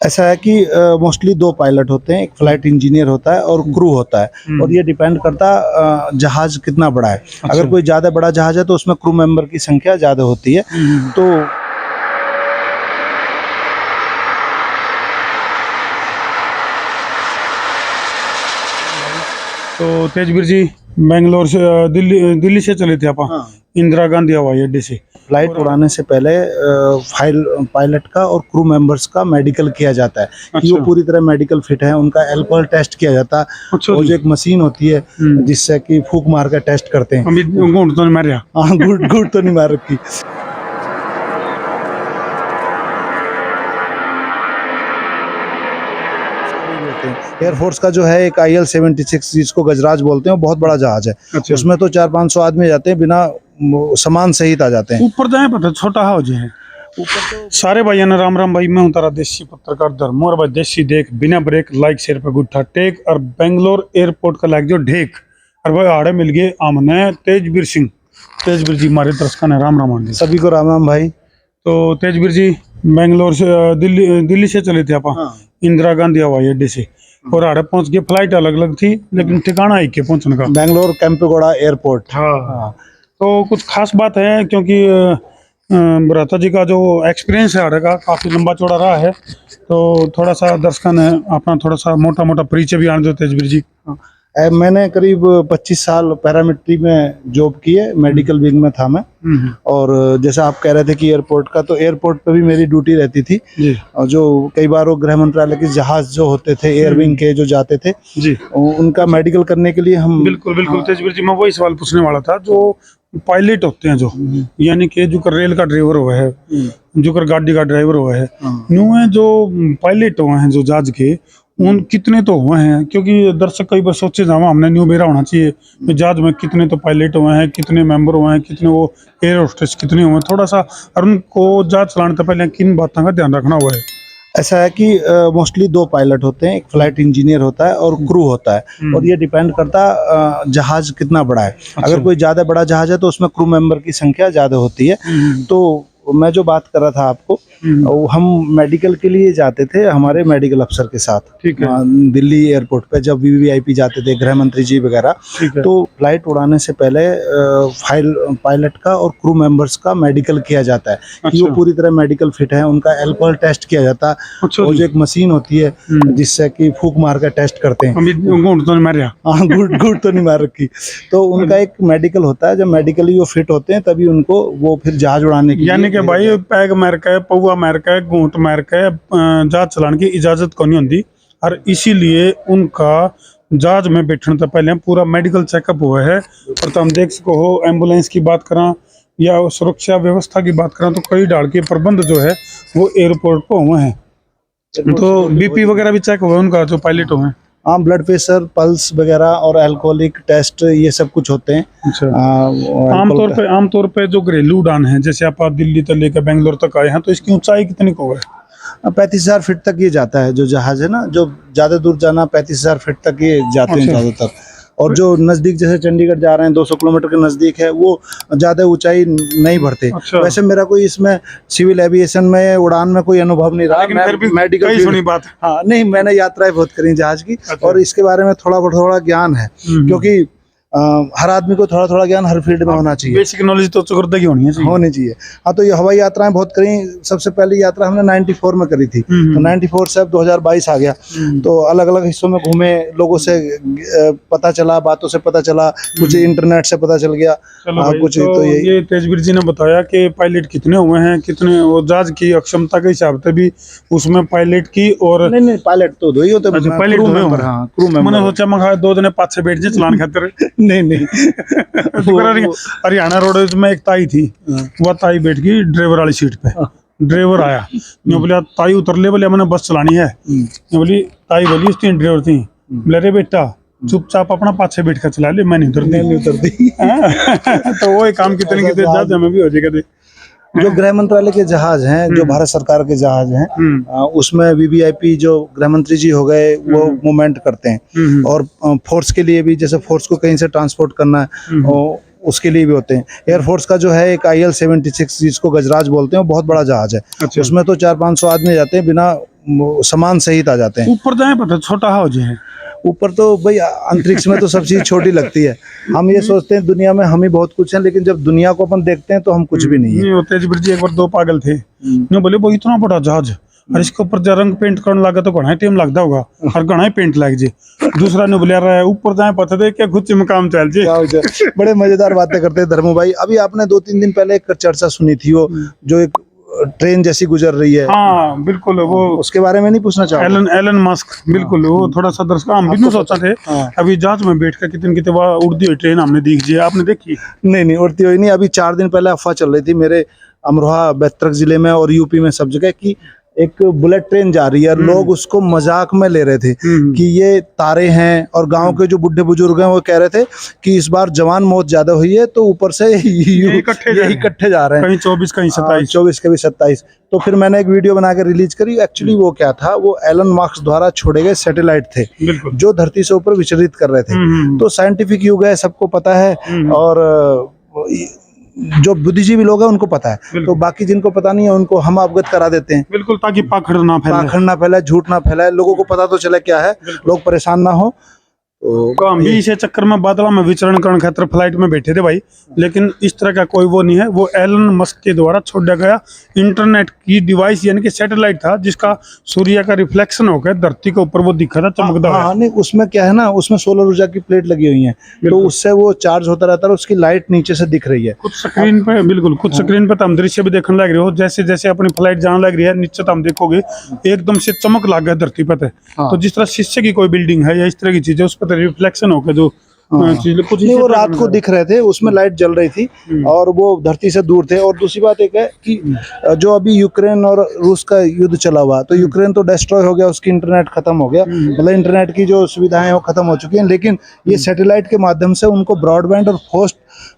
ऐसा है कि मोस्टली दो पायलट होते हैं, एक फ्लाइट इंजीनियर होता है और क्रू होता है। और ये डिपेंड करता है जहाज कितना बड़ा है। अगर कोई ज़्यादा बड़ा जहाज है तो उसमें क्रू मेंबर की संख्या ज़्यादा होती है। तो तेजवीर जी बेंगलोर से दिल्ली से चले थे आप इंदिरा गांधी हवाई अड्डे से। फ्लाइट उड़ाने से पहले पायलट का और क्रू मेंबर्स का मेडिकल किया जाता है कि वो पूरी तरह मेडिकल फिट है। उनका अल्कोहल टेस्ट किया जाता है। वो जो एक मशीन होती है जिससे कि फूंक मार कर टेस्ट करते हैं। घूट तो नहीं मार रहा? हाँ, घूट तो नहीं मार रखी। एयरफोर्स का जो है एक IL-76 जिसको गजराज बोलते हैं, वो बहुत बड़ा जहाज है। उसमें तो 400-500 आदमी जाते हैं, बिना सामान सहित आ जाते हैं। ऊपर जाए पता छोटा हाउस है ऊपर। तो सारे भाइयों ने राम राम भाई, मैं हूं तारा देसी पत्रकार धर्म और भाई देसी देख बिना ब्रेक लाइक शेयर पे गुट्ठा टेक। और बेंगलोर एयरपोर्ट का लाइक जो ढेक और भाई आड़े मिल गए आमने तेजवीर सिंह। तेजवीर जी हमारे दर्शक ने राम राम आंटी। सभी को राम राम भाई। तो तेजवीर जी बेंगलोर से दिल्ली से चले थे आप इंदिरा गांधी हवाई अड्डे से। और आड़े पहुंच गए। फ्लाइट अलग अलग थी लेकिन ठिकाना एक के पहुंचने का बेंगलोर कैंपेगौड़ा एयरपोर्ट। हाँ। तो कुछ खास बात है क्योंकि भ्राता जी का जो एक्सपीरियंस है आड़े का काफी लंबा चौड़ा रहा है। तो थोड़ा सा दर्शकों ने अपना थोड़ा सा मोटा मोटा परिचय भी आने दो तेजवीर जी। मैंने करीब 25 साल पैरामिलिट्री में जॉब की है। मेडिकल विंग में था मैं। और जैसा आप कह रहे थे कि एयरपोर्ट का, तो एयरपोर्ट पे भी मेरी ड्यूटी रहती थी जी। और जो कई बार वो गृह मंत्रालय के जहाज जो होते थे एयर विंग के जो जाते थे जी, उनका मेडिकल करने के लिए हम बिल्कुल तेजवीर जी मैं वही सवाल पूछने वाला था। जो पायलट होते हैं जो यानी कि जो कर रेल का ड्राइवर हुआ है, जो कर गाड़ी का ड्राइवर हुआ है, न्यू है जो पायलट हुए हैं जो जहाज के, उन कितने तो हुए हैं? क्योंकि दर्शक कई बार सोचे जावा हमने न्यू बेरा होना चाहिए जहाज में कितने तो पायलट हुए हैं, कितने मेंबर हुए हैं, कितने वो एयर होस्टेस कितने हुए हैं, थोड़ा सा। और उनको जहाज चलाने से पहले किन बातों का ध्यान रखना हुआ है? ऐसा है कि मोस्टली दो पायलट होते हैं, एक फ्लाइट इंजीनियर होता है और क्रू होता है। और ये डिपेंड करता है जहाज कितना बड़ा है। अगर कोई ज़्यादा बड़ा जहाज है तो उसमें क्रू मेंबर की संख्या ज़्यादा होती है। तो मैं जो बात कर रहा था आपको, हम मेडिकल के लिए जाते थे हमारे मेडिकल अफसर के साथ। ठीक है। दिल्ली एयरपोर्ट पे जब VVIP जाते थे, गृह मंत्री जी वगैरह, तो फ्लाइट उड़ाने से पहले पायलट का और क्रू मेंबर्स का मेडिकल किया जाता है कि वो पूरी तरह मेडिकल फिट है। उनका अल्कोहल टेस्ट किया जाता है। वो जो एक मशीन होती है जिससे कि फूंक मार कर टेस्ट करते हैं। घूट तो नहीं मार रहा? हाँ, घूट तो नहीं मार रखी। तो उनका एक मेडिकल होता है, जब मेडिकली वो फिट होते हैं तभी उनको वो फिर जहाज उड़ाने की, यानी कि भाई पैग मार के पौवा मार के घूट मार के जहाज चलाने की इजाजत को नहीं होती। और इसीलिए उनका जहाज में बैठने से पहले पूरा मेडिकल चेकअप हुआ है। और तो हम देख सको हो एम्बुलेंस की बात करें या सुरक्षा व्यवस्था की बात करें तो कई डाल के प्रबंध जो है वो एयरपोर्ट पर हुए हैं। तो BP वगैरह भी चेक हुआ है उनका जो पायलट हुए हैं। हाँ, ब्लड प्रेशर, पल्स वगैरह और अल्कोहलिक टेस्ट ये सब कुछ होते हैं। अच्छा। आमतौर पे जो घरेलू उड़ान है, जैसे आप दिल्ली तक लेकर बेंगलोर तक आए हैं, तो इसकी ऊंचाई कितनी को है? 35,000 फीट तक ये जाता है जो जहाज है ना। जो ज्यादा दूर जाना 35,000 फीट तक ये जाते हैं ज्यादातर। और जो नजदीक जैसे चंडीगढ़ जा रहे हैं 200 किलोमीटर के नजदीक है, वो ज्यादा ऊंचाई नहीं बढ़ते। वैसे मेरा कोई इसमें सिविल एविएशन में उड़ान में कोई अनुभव नहीं रहा। मेडिकल सुनी बात। हाँ, नहीं, मैंने यात्राएं बहुत करी जहाज की। और इसके बारे में थोड़ा ज्ञान है क्योंकि हर आदमी को थोड़ा थोड़ा ज्ञान हर फील्ड में होना चाहिए। बेसिक नॉलेज तो चुकरदगी होनी चाहिए। हाँ, तो ये हवाई यात्राएं बहुत करी। सबसे पहली यात्रा हमने 94 में करी थी। तो 94 से अब 2022 आ गया। तो अलग अलग हिस्सों में घूमे, लोगों से पता चला, बातों से पता चला, कुछ इंटरनेट से पता चल गया। कुछ तो ये तेजवीर जी ने बताया कि पायलट कितने हुए हैं, कितने वो जहाज की अक्षमता के हिसाब से भी उसमें पायलट की और नहीं पायलट तो दो ही होते हैं। Pilot crew member. मैंने सोचा मैं 2 दिन पाँच से बैठ जाए चलान खातिर। नहीं हरियाणा रोड में एक ताई थी, वह ताई बैठ गई ड्राइवर वाली सीट पे। ड्राइवर आया, मैं बोला ताई उतर ले, बोले मैंने बस चलानी है। मैं बोली ताई बोली 3 ड्राइवर थी, बोले रे बेटा चुपचाप अपना पाछे बैठ कर चला ले, मैं नहीं उतरती। तो वो काम कितने ज्यादा में भी हो जाएगा। जो गृह मंत्रालय के जहाज हैं, जो भारत सरकार के जहाज हैं, उसमें VVIP जो गृह मंत्री जी हो गए वो मूवमेंट करते हैं। और फोर्स के लिए भी, जैसे फोर्स को कहीं से ट्रांसपोर्ट करना है उसके लिए भी होते हैं। एयरफोर्स का जो है एक IL-76 जिसको गजराज बोलते हैं, वो बहुत बड़ा जहाज है। उसमें तो 400-500 आदमी जाते हैं, बिना सामान सहित आ जाते हैं। ऊपर जाए पता छोटा हाउस है, ऊपर तो भाई अंतरिक्ष में तो सब चीज छोटी लगती है। हम ये सोचते हैं दुनिया में हम ही बहुत कुछ हैं, लेकिन जब दुनिया को अपन देखते हैं तो हम कुछ भी नहीं है। नहीं वो तेज ब्रिज एक बार दो पागल थे, ने बोले वो इतना बड़ा जहाज और इसके ऊपर जो रंग पेंट करने लगा तो घना टाइम लगता होगा और घना ही पेंट लग जे। दूसरा ने बोले यार ऊपर जाए पता दे क्या खुद मकाम चल जे। बड़े मजेदार बातें करते हैं धर्मू भाई। अभी आपने 2-3 दिन पहले एक चर्चा सुनी थी, वो जो एक ट्रेन जैसी गुजर रही है, हाँ बिल्कुल, वो उसके बारे में नहीं पूछना चाहूंगा? एलन मस्क, बिल्कुल वो थोड़ा सा दर्शक हम भी नहीं सोचा थे। अभी जहाज में बैठ कर कितने कितने वहाँ उड़ती हुई ट्रेन हमने देखी है, आपने देखी? नहीं उड़ती हुई नहीं। अभी 4 दिन पहले अफवाह चल रही थी मेरे अमरोहा बैतरक जिले में और यूपी में सब जगह कि एक बुलेट ट्रेन जा रही है। लोग उसको मजाक में ले रहे थे कि ये तारे हैं, और गांव के जो बुढ़े बुजुर्ग हैं वो कह रहे थे कि इस बार जवान मौत ज्यादा हुई है तो ऊपर से ये इकट्ठे जा रहे हैं, कहीं 24 कहीं 27। 24 कभी 27। तो फिर मैंने एक वीडियो बना के रिलीज करी। एक्चुअली वो क्या था, वो एलन मार्क्स द्वारा छोड़े गए सैटेलाइट थे जो धरती से ऊपर विचलित कर रहे थे। तो साइंटिफिक युग है, सबको पता है, और जो बुद्धिजीवी लोग हैं उनको पता है, तो बाकी जिनको पता नहीं है उनको हम अवगत करा देते हैं। बिल्कुल, ताकि पाखड़ ना फैले, झूठ ना फैलाए, लोगों को पता तो चले क्या है, लोग परेशान ना हो। तो हम भी इसे चक्कर में बादलों में विचरण करने खातिर फ्लाइट में बैठे थे भाई, लेकिन इस तरह का कोई वो नहीं है। वो एलन मस्क के द्वारा छोड़ा गया इंटरनेट की डिवाइस यानी कि सैटेलाइट था, जिसका सूर्य का रिफ्लेक्शन होकर धरती के ऊपर वो दिखा था चमकदा। हाँ, नहीं उसमें क्या है ना, उसमें सोलर ऊर्जा की प्लेट लगी हुई है, तो उससे वो चार्ज होता रहता है, उसकी लाइट नीचे से दिख रही है कुछ स्क्रीन पे। बिल्कुल, कुछ स्क्रीन पे तो हम दृश्य भी देखने लग रहे हो, जैसे जैसे अपनी फ्लाइट जाने लग रही है नीचे तो हम देखोगे एकदम से चमक लग गया धरती पे। तो जिस तरह शीशे की कोई बिल्डिंग है या इस तरह की चीज है, उस पर रिफ्लेक्शन होकर जो चीजें कुछ नहीं, वो रात को दिख रहे थे, उसमें लाइट जल रही थी और वो धरती से दूर थे। और दूसरी बात एक है कि जो अभी यूक्रेन और रूस का युद्ध चला हुआ, तो यूक्रेन तो डिस्ट्रॉय हो गया, उसकी इंटरनेट खत्म हो गया, मतलब इंटरनेट की जो सुविधाएं हैं वो खत्म हो चुकी हैं, लेकिन ये सैटेलाइट के माध्यम से उनको ब्रॉडबैंड और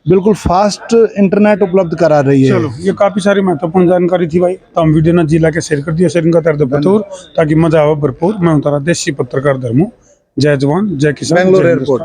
बिल्कुल फास्ट इंटरनेट उपलब्ध करा रही है। चलो, ये काफी सारी महत्वपूर्ण जानकारी थी भाई, तो हम वीडियो ना जिला के शेयर कर दिया, शेयर का दर्द भरपूर, ताकि मजा आवे भरपूर। मैं हूं तारा देसी पत्रकार धर्मू। जय जवान जय किसान, बेंगलोर एयरपोर्ट।